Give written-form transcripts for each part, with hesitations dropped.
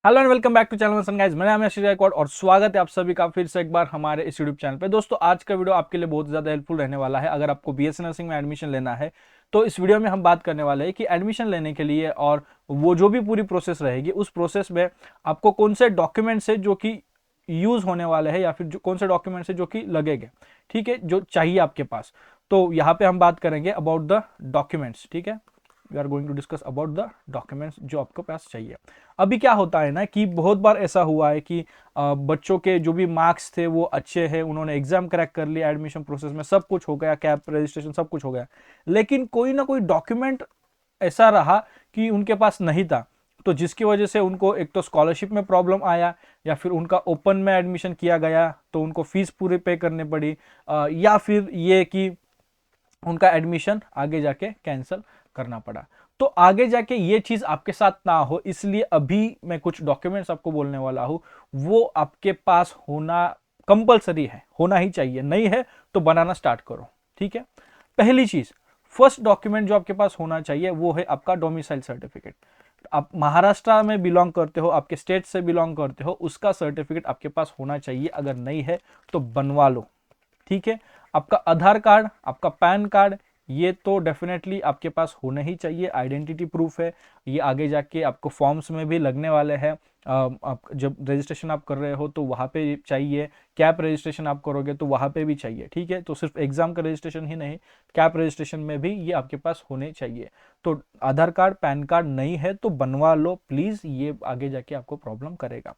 Hello and welcome back to channel guys. मेरा नाम है आशीष गायकवाड़ और स्वागत है आप सभी का फिर से एक बार हमारे इस यूट्यूब चैनल पे। दोस्तों आज का वीडियो आपके लिए बहुत ज़्यादा हेल्पफुल रहने वाला है। अगर आपको बीएससी नर्सिंग में एडमिशन लेना है तो इस वीडियो में हम बात करने वाले हैं कि एडमिशन लेने के लिए और वो जो भी पूरी प्रोसेस रहेगी उस प्रोसेस में आपको कौन से डॉक्यूमेंट्स है जो कि यूज़ होने वाले हैं या फिर जो कौन से डॉक्यूमेंट्स है जो कि लगेंगे, ठीक है, जो चाहिए आपके पास। तो यहाँ पे हम बात करेंगे अबाउट द डॉक्यूमेंट्स, ठीक है। We are going to discuss about the documents जो आपको पास चाहिए। अभी क्या होता है ना कि बहुत बार ऐसा हुआ है कि बच्चों के जो भी मार्क्स थे वो अच्छे हैं, उन्होंने एग्जाम क्रैक कर लिया, एडमिशन प्रोसेस में सब कुछ हो गया, कैप रजिस्ट्रेशन सब कुछ हो गया, लेकिन कोई ना कोई डॉक्यूमेंट ऐसा रहा कि उनके पास नहीं था। तो जिसकी वजह से उनको एक तो स्कॉलरशिप में प्रॉब्लम आया या फिर उनका ओपन में एडमिशन किया गया तो उनको फीस पूरी पे करनी पड़ी, या फिर ये कि उनका एडमिशन आगे जाके कैंसिल करना पड़ा। तो आगे जाके ये चीज आपके साथ ना हो इसलिए अभी मैं कुछ डॉक्यूमेंट्स आपको बोलने वाला हूं, वो आपके पास होना कंपलसरी है, होना ही चाहिए, नहीं है तो बनाना स्टार्ट करो, ठीक है। पहली चीज, फर्स्ट डॉक्यूमेंट जो आपके पास होना चाहिए वो है आपका डोमिसाइल सर्टिफिकेट। आप महाराष्ट्र में बिलोंग करते हो, आपके स्टेट से बिलोंग करते हो, उसका सर्टिफिकेट आपके पास होना चाहिए। अगर नहीं है तो बनवा लो, ठीक है। आपका आधार कार्ड, आपका पैन कार्ड, ये तो डेफिनेटली आपके पास होना ही चाहिए, आइडेंटिटी प्रूफ है। ये आगे जाके आपको फॉर्म्स में भी लगने वाले हैं। आप जब रजिस्ट्रेशन आप कर रहे हो तो वहाँ पे चाहिए, कैप रजिस्ट्रेशन आप करोगे तो वहाँ पे भी चाहिए, ठीक है। तो सिर्फ एग्जाम का रजिस्ट्रेशन ही नहीं, कैप रजिस्ट्रेशन में भी ये आपके पास होने चाहिए। तो आधार कार्ड पैन कार्ड नहीं है तो बनवा लो प्लीज़, ये आगे जाके आपको प्रॉब्लम करेगा।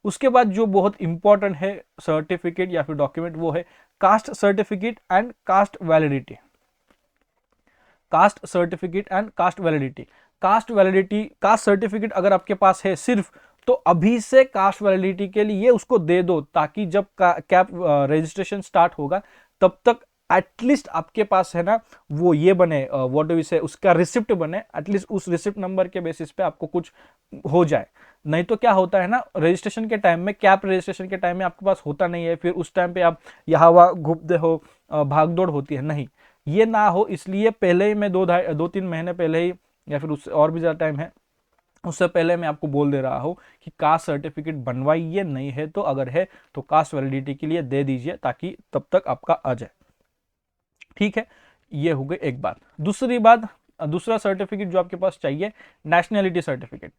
उसके बाद जो बहुत इंपॉर्टेंट है सर्टिफिकेट या फिर डॉक्यूमेंट वो है caste certificate and cast validity. Caste certificate and cast validity. Cast validity, caste certificate अगर आपके पास है सिर्फ, तो अभी से कास्ट वैलिडिटी के लिए उसको दे दो ताकि जब कैप रजिस्ट्रेशन स्टार्ट होगा तब तक एटलीस्ट आपके पास है ना वो ये बने, व्हाट डू वी से, उसका रिसिप्ट बने, एटलीस्ट उस रिसिप्ट नंबर के बेसिस पे आपको कुछ हो जाए। नहीं तो क्या होता है ना, रजिस्ट्रेशन के टाइम में, कैप रजिस्ट्रेशन के टाइम में आपके पास होता नहीं है, फिर उस टाइम पे आप यहाँ वहाँ घूमते हो, भाग दौड़ होती है। नहीं, ये ना हो इसलिए पहले ही मैं 2-3 महीने पहले ही या फिर उससे और भी ज़्यादा टाइम है उससे पहले मैं आपको बोल दे रहा हूँ कि कास्ट सर्टिफिकेट बनवाइए, नहीं है तो अगर है तो कास्ट वैलिडिटी के लिए दे दीजिए ताकि तब तक आपका आ जाए, ठीक है। ये हो गई एक बात। दूसरी बात, दूसरा सर्टिफिकेट जो आपके पास चाहिए, नेशनैलिटी सर्टिफिकेट।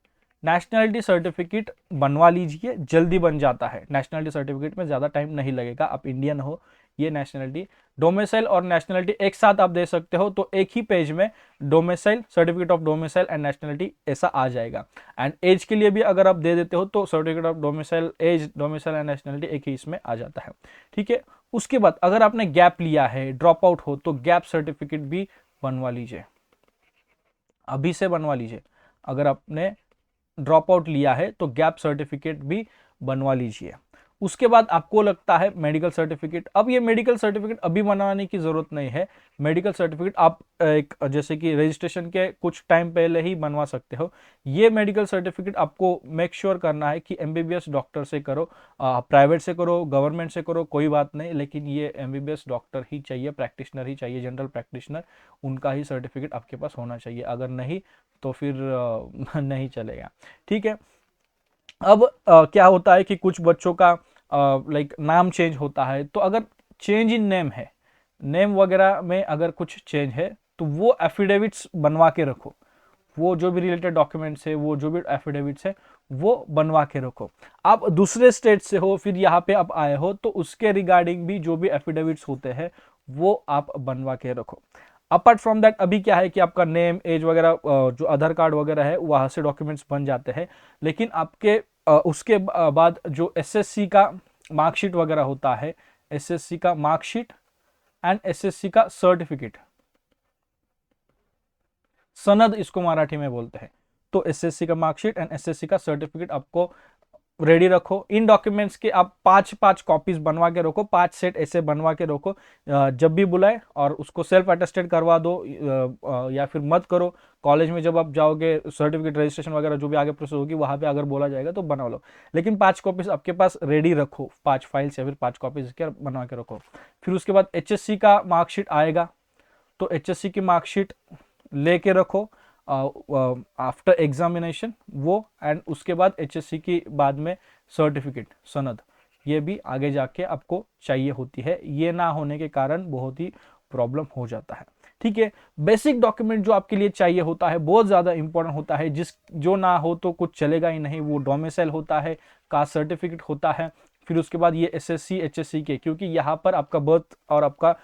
नेशनैलिटी सर्टिफिकेट बनवा लीजिए, जल्दी बन जाता है। नेशनैलिटी सर्टिफिकेट में ज़्यादा टाइम नहीं लगेगा, आप इंडियन हो, ये नेशनैलिटी। डोमिसाइल और नेशनैलिटी एक साथ आप दे सकते हो तो एक ही पेज में domicile, certificate of domicile and nationality ऐसा आ जाएगा। एंड एज के लिए भी अगर आप दे देते हो तो certificate of domicile, as, domicile and nationality एक ही इसमें आ जाता है, ठीक है। उसके बाद अगर आपने गैप लिया है, ड्रॉप आउट हो, तो गैप सर्टिफिकेट भी बनवा लीजिए, अभी से बनवा लीजिए। अगर आपने ड्रॉप आउट लिया है तो गैप सर्टिफिकेट भी बनवा लीजिए। उसके बाद आपको लगता है मेडिकल सर्टिफिकेट, अब ये मेडिकल सर्टिफिकेट अभी बनाने की जरूरत नहीं है। मेडिकल सर्टिफिकेट आप एक जैसे कि रजिस्ट्रेशन के कुछ टाइम पहले ही बनवा सकते हो। ये मेडिकल सर्टिफिकेट आपको मेक श्योर करना है कि एमबीबीएस डॉक्टर से करो, प्राइवेट से करो, गवर्नमेंट से करो, कोई बात नहीं, लेकिन ये एमबीबीएस डॉक्टर ही चाहिए, प्रैक्टिशनर ही चाहिए, जनरल प्रैक्टिशनर, उनका ही सर्टिफिकेट आपके पास होना चाहिए। अगर नहीं तो फिर नहीं चलेगा, ठीक है। अब क्या होता है कि कुछ बच्चों का लाइक नाम चेंज होता है, तो अगर चेंज इन नेम है, नेम वगैरह में अगर कुछ चेंज है तो वो एफिडेविट्स बनवा के रखो। वो जो भी रिलेटेड डॉक्यूमेंट्स है, वो जो भी एफिडेविट्स है वो बनवा के रखो। आप दूसरे स्टेट से हो, फिर यहाँ पे आप आए हो तो उसके रिगार्डिंग भी जो भी एफिडेविट्स होते हैं वो आप बनवा के रखो। अपार्ट फ्रॉम दैट अभी क्या है कि आपका नेम, एज वगैरह, जो आधार कार्ड वगैरह है वहाँ से डॉक्यूमेंट्स बन जाते हैं, लेकिन आपके उसके बाद जो एसएससी का मार्कशीट वगैरह होता है, एसएससी का मार्कशीट एंड एसएससी का सर्टिफिकेट, सनद इसको मराठी में बोलते हैं। तो एसएससी का मार्कशीट एंड एसएससी का सर्टिफिकेट आपको रेडी रखो। इन डॉक्यूमेंट्स के आप 5-5 कॉपीज बनवा के रखो, 5 सेट ऐसे बनवा के रखो, जब भी बुलाए और उसको सेल्फ अटेस्टेड करवा दो, या फिर मत करो, कॉलेज में जब आप जाओगे सर्टिफिकेट रजिस्ट्रेशन वगैरह जो भी आगे प्रोसेस होगी वहां पे अगर बोला जाएगा तो बना लो, लेकिन 5 कॉपीज आपके पास रेडी रखो, 5 फाइल्स या फिर 5 कॉपीज के बनवा के रखो। फिर उसके बाद एचएससी का मार्कशीट आएगा तो एचएससी की मार्कशीट लेके रखो। आफ्टर एग्जामिनेशन वो, एंड उसके बाद HSC की बाद में सर्टिफिकेट सनद, ये भी आगे जाके आपको चाहिए होती है। ये ना होने के कारण बहुत ही प्रॉब्लम हो जाता है। ठीक है, बेसिक डॉक्यूमेंट जो आपके लिए चाहिए होता है बहुत ज़्यादा इंपॉर्टेंट होता है, जिस जो ना हो तो कुछ चलेगा ही नहीं, वो डोमिसाइल होता है, कास्ट सर्टिफिकेट होता है, फिर उसके बाद ये SSC HSC के, क्योंकि यहाँ पर आपका बर्थ और आपका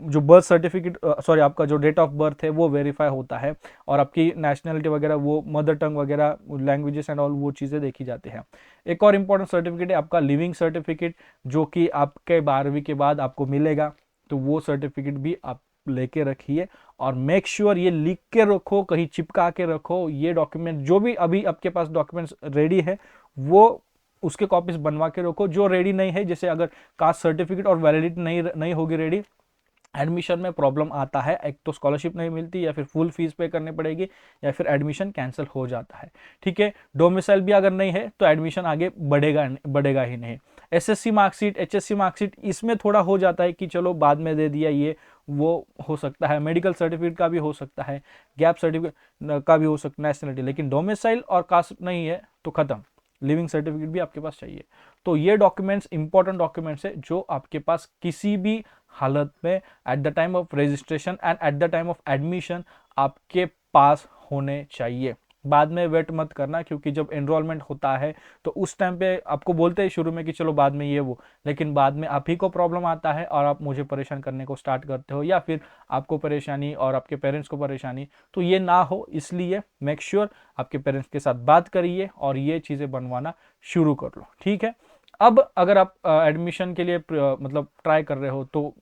जो बर्थ सर्टिफिकेट सॉरी आपका जो डेट ऑफ बर्थ है वो वेरीफाई होता है, और आपकी नेशनलिटी वगैरह, वो मदर टंग वगैरह, लैंग्वेजेस एंड ऑल, वो चीज़ें देखी जाती हैं। एक और इम्पॉर्टेंट सर्टिफिकेट है आपका लिविंग सर्टिफिकेट, जो कि आपके 12वीं के बाद आपको मिलेगा, तो वो सर्टिफिकेट भी आप लेके रखिए, और मेक श्योर ये लिख के रखो, कहीं चिपका के रखो। ये डॉक्यूमेंट जो भी अभी आपके पास डॉक्यूमेंट्स रेडी है वो उसके कॉपीज बनवा के रखो। जो रेडी नहीं है, जैसे अगर कास्ट सर्टिफिकेट और वैलिडिटी नहीं होगी रेडी, एडमिशन में प्रॉब्लम आता है, एक तो स्कॉलरशिप नहीं मिलती, या फिर फुल फीस पे करनी पड़ेगी, या फिर एडमिशन कैंसिल हो जाता है। ठीक है, डोमिसाइल भी अगर नहीं है तो एडमिशन आगे बढ़ेगा ही नहीं। SSC मार्कशीट, HSC मार्कशीट, इसमें थोड़ा हो जाता है कि चलो बाद में दे दिया, ये वो हो सकता है, मेडिकल सर्टिफिकेट का भी हो सकता है, गैप सर्टिफिकेट का भी हो सकता है, नेशनलिटी, लेकिन डोमिसाइल और कास्ट नहीं है तो खत्म, लिविंग सर्टिफिकेट भी आपके पास चाहिए। तो ये डॉक्यूमेंट्स इंपॉर्टेंट डॉक्यूमेंट्स है जो आपके पास किसी भी हालत में at the time of registration and at the time of admission आपके पास होने चाहिए। बाद में वेट मत करना, क्योंकि जब एनरोलमेंट होता है तो उस टाइम पे आपको बोलते हैं शुरू में कि चलो बाद में ये वो, लेकिन बाद में आप ही को प्रॉब्लम आता है और आप मुझे परेशान करने को स्टार्ट करते हो, या फिर आपको परेशानी और आपके पेरेंट्स को परेशानी, तो ये ना हो, इसलिए मेक श्योर आपके पेरेंट्स के साथ बात करिए और ये चीज़ें बनवाना शुरू कर लो। ठीक है, अब अगर आप एडमिशन के लिए मतलब ट्राई कर रहे हो, तो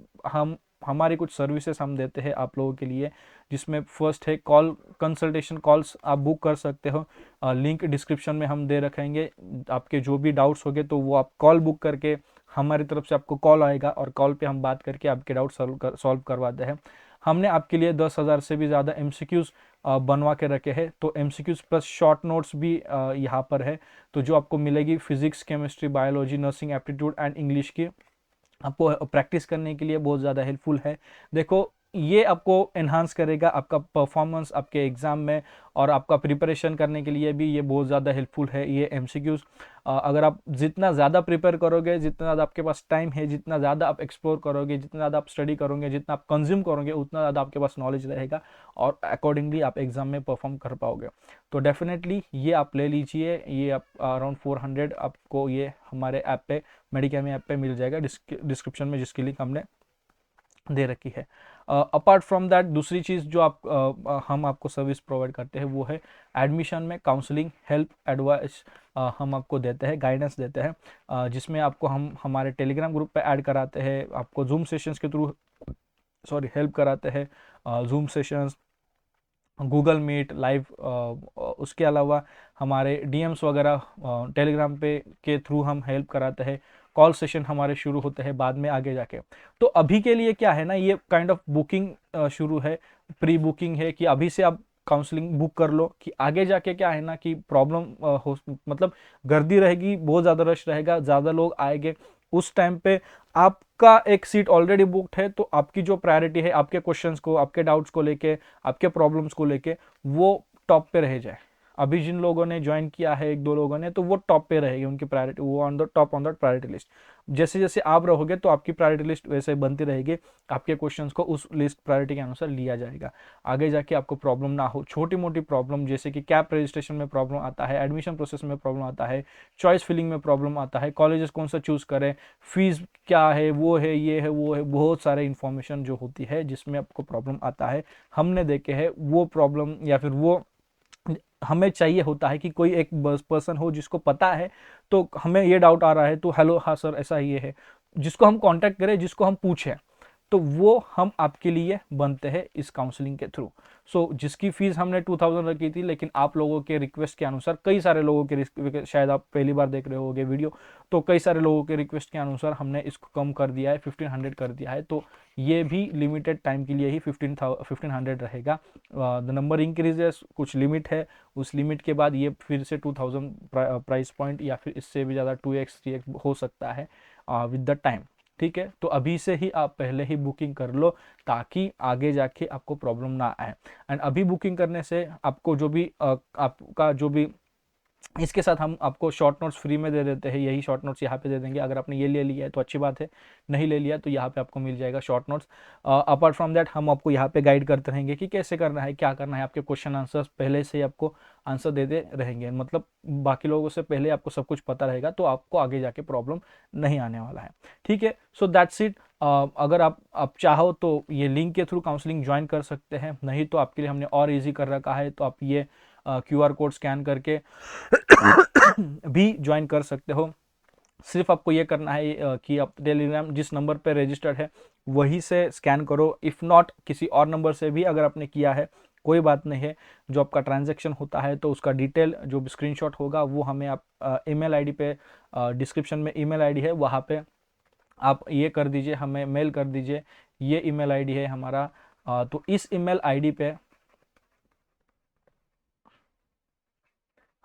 हमारी कुछ सर्विसेज हम देते हैं आप लोगों के लिए, जिसमें फर्स्ट है कॉल कंसल्टेशन, कॉल्स आप बुक कर सकते हो, लिंक डिस्क्रिप्शन में हम दे रखेंगे। आपके जो भी डाउट्स होंगे तो वो आप कॉल बुक करके, हमारी तरफ से आपको कॉल आएगा और कॉल पे हम बात करके आपके डाउट सॉल्व करवाते हैं। हमने आपके लिए 10,000 से भी ज़्यादा MCQs बनवा के रखे हैं, तो MCQs प्लस शॉर्ट नोट्स भी यहाँ पर है, तो जो आपको मिलेगी physics, chemistry, biology, nursing aptitude and English की, आपको प्रैक्टिस करने के लिए बहुत ज़्यादा हेल्पफुल है। देखो, ये आपको एनहांस करेगा आपका परफॉर्मेंस आपके एग्ज़ाम में, और आपका प्रिपरेशन करने के लिए भी ये बहुत ज़्यादा हेल्पफुल है ये MCQs। अगर आप जितना ज़्यादा प्रिपेयर करोगे, जितना ज़्यादा आपके पास टाइम है, जितना ज़्यादा आप एक्सप्लोर करोगे, जितना ज़्यादा आप स्टडी करोगे, जितना आप कंज्यूम करोगे, उतना ज़्यादा आपके पास नॉलेज रहेगा, और अकॉर्डिंगली आप एग्ज़ाम में परफॉर्म कर पाओगे। तो डेफिनेटली ये आप ले लीजिए, ये आप अराउंड 400 आपको ये हमारे ऐप पे, मेडिकेमी ऐप पे मिल जाएगा, डिस्क्रिप्शन में जिसकी लिंक हमने दे रखी है। अपार्ट फ्रॉम दैट, दूसरी चीज़ जो हम आपको सर्विस प्रोवाइड करते हैं वो है एडमिशन में काउंसलिंग, हेल्प, एडवाइस हम आपको देते हैं, गाइडेंस देते हैं, जिसमें आपको हम हमारे टेलीग्राम ग्रुप पे ऐड कराते हैं, आपको जूम सेशंस के थ्रू हेल्प कराते हैं, Zoom sessions, Google Meet live, उसके अलावा हमारे DMs वगैरह टेलीग्राम पे के थ्रू हम हेल्प कराते हैं, कॉल सेशन हमारे शुरू होते हैं बाद में आगे जाके। तो अभी के लिए क्या है ना, ये काइंड ऑफ बुकिंग शुरू है, प्री बुकिंग है, कि अभी से आप काउंसलिंग बुक कर लो, कि आगे जाके क्या है ना कि प्रॉब्लम हो, मतलब गर्दी रहेगी, बहुत ज़्यादा रश रहेगा, ज़्यादा लोग आएंगे, उस टाइम पे आपका एक सीट ऑलरेडी बुक्ड है, तो आपकी जो प्रायोरिटी है आपके क्वेश्चंस को, आपके डाउट्स को लेके, आपके प्रॉब्लम्स को लेके, वो टॉप पे रह जाए। अभी जिन लोगों ने ज्वाइन किया है, एक दो लोगों ने, तो वो टॉप पे रहेगी उनकी प्रायोरिटी, वो on the top on the priority list. जैसे जैसे आप रहोगे तो आपकी प्रायोरिटी लिस्ट वैसे बनती रहेगी, आपके क्वेश्चंस को उस लिस्ट प्रायोरिटी के अनुसार लिया जाएगा। आगे जाके आपको प्रॉब्लम ना हो, छोटी मोटी प्रॉब्लम जैसे कि कैप रजिस्ट्रेशन में प्रॉब्लम आता है, एडमिशन प्रोसेस में प्रॉब्लम आता है, चॉइस फिलिंग में प्रॉब्लम आता है, कॉलेजेस कौन सा चूज़ करें, फीस क्या है, वो है, ये है, वो है, बहुत सारे इन्फॉर्मेशन जो होती है जिसमें आपको प्रॉब्लम आता है, हमने देखे हैं वो प्रॉब्लम, या फिर वो हमें चाहिए होता है कि कोई एक पर्सन हो जिसको पता है, तो हमें ये डाउट आ रहा है तो हेलो हाँ सर ऐसा ये है, जिसको हम कांटेक्ट करें, जिसको हम पूछें, तो वो हम आपके लिए बनते हैं इस काउंसलिंग के थ्रू। सो जिसकी फीस हमने 2000 रखी थी, लेकिन आप लोगों के रिक्वेस्ट के अनुसार, कई सारे लोगों के, शायद आप पहली बार देख रहे होगे वीडियो, तो कई सारे लोगों के रिक्वेस्ट के अनुसार हमने इसको कम कर दिया है, 1500 कर दिया है। तो ये भी लिमिटेड टाइम के लिए ही 1500 रहेगा। द नंबर इंक्रीजेस, कुछ लिमिट है, उस लिमिट के बाद ये फिर से 2000 प्राइस पॉइंट, या फिर इससे भी ज़्यादा 2x 3x हो सकता है विद द टाइम। ठीक है, तो अभी से ही आप पहले ही बुकिंग कर लो ताकि आगे जाके आपको प्रॉब्लम ना आए। एंड अभी बुकिंग करने से आपको जो भी आपका जो भी, इसके साथ हम आपको शॉर्ट नोट्स फ्री में दे देते हैं, यही शॉर्ट नोट्स यहाँ पे दे देंगे। अगर आपने ये ले लिया है तो अच्छी बात है, नहीं ले लिया तो यहाँ पे आपको मिल जाएगा short notes. Apart from that हम आपको यहाँ पे गाइड करते रहेंगे कि कैसे करना है, क्या करना है। आपके क्वेश्चन आंसर्स पहले से ही आपको आंसर देते रहेंगे, मतलब बाकी लोगों से पहले आपको सब कुछ पता रहेगा, तो आपको आगे जाके प्रॉब्लम नहीं आने वाला है। ठीक है, सो दैट्स इट। अगर आप चाहो तो ये लिंक के थ्रू काउंसलिंग ज्वाइन कर सकते हैं, नहीं तो आपके लिए हमने और ईजी कर रखा है, तो आप ये QR कोड स्कैन करके भी ज्वाइन कर सकते हो। सिर्फ आपको ये करना है कि आप टेलीग्राम जिस नंबर पे रजिस्टर्ड है वही से स्कैन करो। इफ़ नॉट किसी और नंबर से भी अगर आपने किया है कोई बात नहीं है, जो आपका ट्रांजैक्शन होता है तो उसका डिटेल जो स्क्रीनशॉट होगा वो हमें आप ईमेल आईडी पे, डिस्क्रिप्शन में ईमेल आईडी है वहाँ पे आप ये कर दीजिए, हमें मेल कर दीजिए। ये ईमेल आईडी है हमारा, तो इस ईमेल आईडी पे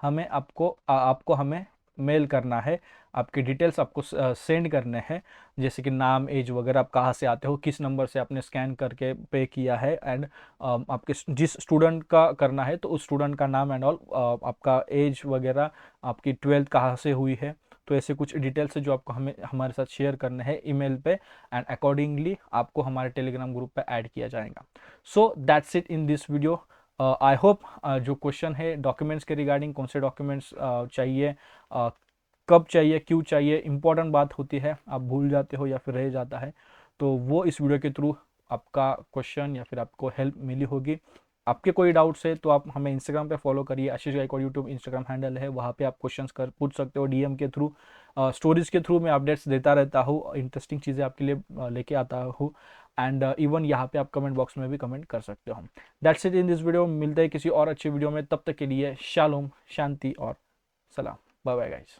हमें आपको हमें मेल करना है, आपकी डिटेल्स आपको सेंड करने हैं, जैसे कि नाम, एज वगैरह, आप कहाँ से आते हो, किस नंबर से आपने स्कैन करके पे किया है, एंड आपके जिस स्टूडेंट का करना है तो उस स्टूडेंट का नाम एंड ऑल, आपका एज वगैरह, आपकी 12th कहाँ से हुई है, तो ऐसे कुछ डिटेल्स है जो आपको हमें हमारे साथ शेयर करने हैं ईमेल पे, एंड अकॉर्डिंगली आपको हमारे टेलीग्राम ग्रुप पे ऐड किया जाएगा। So that's it in this video. I hope जो क्वेश्चन है डॉक्यूमेंट्स के रिगार्डिंग, कौन से डॉक्यूमेंट्स चाहिए, कब चाहिए, क्यों चाहिए, इंपॉर्टेंट बात होती है, आप भूल जाते हो या फिर रह जाता है, तो वो इस वीडियो के थ्रू आपका क्वेश्चन या फिर आपको हेल्प मिली होगी। आपके कोई डाउट्स है तो आप हमें इंस्टाग्राम पे फॉलो करिए, आशीष गायकवाड़ यूट्यूब इंस्टाग्राम हैंडल है, वहाँ पे आप क्वेश्चंस कर पूछ सकते हो डीएम के थ्रू। स्टोरीज के थ्रू मैं अपडेट्स देता रहता हूँ, इंटरेस्टिंग चीज़ें आपके लिए लेके आता हूँ। एंड इवन यहाँ पे आप कमेंट बॉक्स में भी कमेंट कर सकते हो। That's it in this video. मिलते हैं किसी और अच्छे वीडियो में, तब तक के लिए शालोम, शांति और सलाम। Bye bye guys.